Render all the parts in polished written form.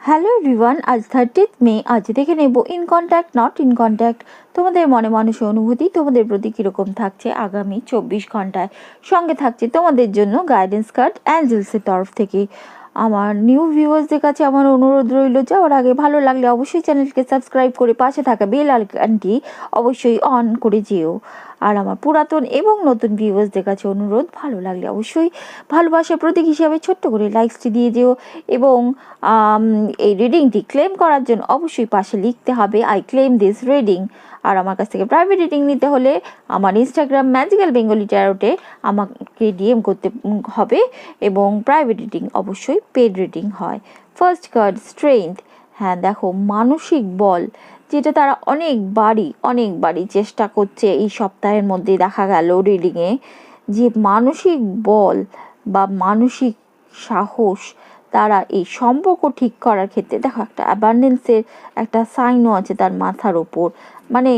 Hello everyone, আজ 30th মে। আজ দেখে নেব in contact not in contact তোমাদের মনে মানুষের অনুভূতি তোমাদের প্রতি কীরকম থাকছে আগামী 24 ঘন্টায়। সঙ্গে থাকছে তোমাদের জন্য গাইডেন্স কার্ড অ্যাঞ্জেলসের তরফ থেকে। আমার নিউ ভিউয়ার্সদের কাছে আমার অনুরোধ রইল, যাওয়ার আগে ভালো লাগলে অবশ্যই চ্যানেলকে সাবস্ক্রাইব করে পাশে থাকা বেল আইকনটি অবশ্যই অন করে যেও। আর আমার পুরাতন এবং নতুন ভিউয়ার্সদের কাছে অনুরোধ, ভালো লাগলে অবশ্যই ভালোবাসার প্রতীক হিসাবে ছোট্ট করে লাইকসটি দিয়ে যেও। এবং এই রিডিংটি ক্লেম করার জন্য অবশ্যই পাশে লিখতে হবে আই ক্লেম দিস রিডিং। আর আমার কাছ থেকে প্রাইভেট রিডিং নিতে হলে আমার ইনস্টাগ্রাম ম্যাজিক্যাল বেঙ্গলি ট্যারোটে আমাকে ডিএম করতে হবে, এবং প্রাইভেট রিডিং অবশ্যই পেড রিডিং হয়। First card strength. হ্যাঁ দেখো, মানসিক বল, যেটা তারা অনেকবারই চেষ্টা করছে এই সপ্তাহের মধ্যে দেখা গেল রিডিংয়ে, যে মানসিক বল বা মানসিক সাহস তারা এই সম্পর্ক ঠিক করার ক্ষেত্রে, দেখো একটা অ্যাবান্ডেন্সের একটা সাইনও আছে তার মাথার ওপর, মানে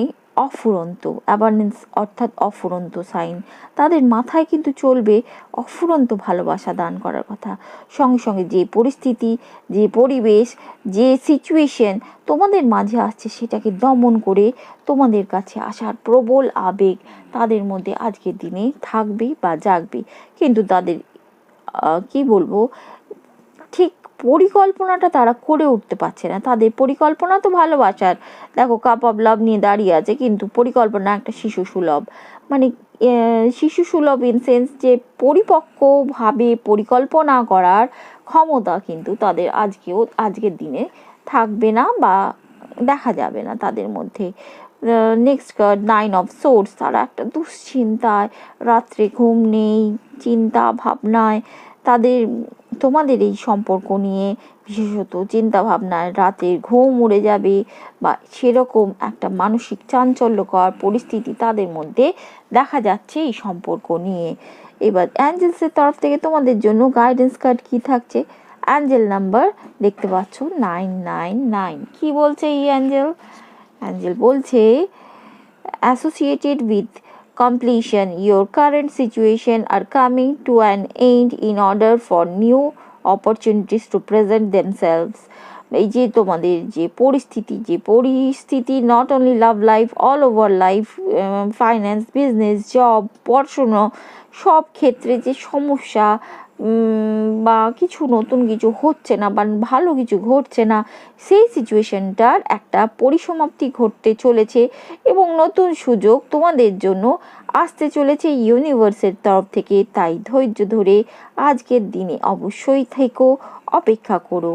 অফুরন্ত অ্যাবান্ডেন্স অর্থাৎ অফুরন্ত সাইন। তাদের মাথায় কিন্তু চলবে অফুরন্ত ভালোবাসা দান করার কথা। সঙ্গে সঙ্গে যে পরিস্থিতি, যে পরিবেশ, যে সিচুয়েশন তোমাদের মাঝে আসছে সেটাকে দমন করে তোমাদের কাছে আসার প্রবল আবেগ তাদের মধ্যে আজকের দিনে থাকবে বা জাগবে। কিন্তু তাদের কি বলবো, ঠিক পরিকল্পনাটা তারা করে উঠতে পারছে না। তাদের পরিকল্পনা তো ভালোবাসার, দেখো কাপ অফ লাভ নিয়ে দাঁড়িয়ে আছে, কিন্তু পরিকল্পনা একটা শিশু সুলভ, মানে শিশু সুলভ ইন সেন্স যে পরিপক্কভাবে পরিকল্পনা করার ক্ষমতা কিন্তু তাদের আজকের দিনে থাকবে না বা দেখা যাবে না তাদের মধ্যে। Next card 9 of swords. তারা একটা দুশ্চিন্তায়, রাত্রে ঘুম নেই, চিন্তা ভাবনায় তাদের তোমাদের এই সম্পর্ক নিয়ে বিশেষত চিন্তা ভাবনায় রাতের ঘুম উড়ে যাবে, বা সেরকম একটা মানসিক চাঞ্চল্যকর পরিস্থিতি তাদের মধ্যে দেখা যাচ্ছে এই সম্পর্ক নিয়ে। এবার অ্যাঞ্জেলসের তরফ থেকে তোমাদের জন্য গাইডেন্স কার্ড কি থাকছে, অ্যাঞ্জেল নাম্বার দেখতে পাচ্ছ 999। কি বলছে এই অ্যাঞ্জেল বলছে associated with completion, your current situation are coming to an end in order for new opportunities to present themselves. এই যে তোমাদের যে পরিস্থিতি not only love life, all over life, finance, business, job, পড়াশুনো, সব ক্ষেত্রে যে সমস্যা বা কিছু নতুন কিছু হচ্ছে না বা ভালো কিছু ঘটছে না, সেই সিচুয়েশনটার একটা পরিসমাপ্তি ঘটতে চলেছে এবং নতুন সুযোগ তোমাদের জন্য আসতে চলেছে ইউনিভার্সের তরফ থেকে। তাই ধৈর্য ধরে আজকের দিনে অবশ্যই থেকো, অপেক্ষা করো।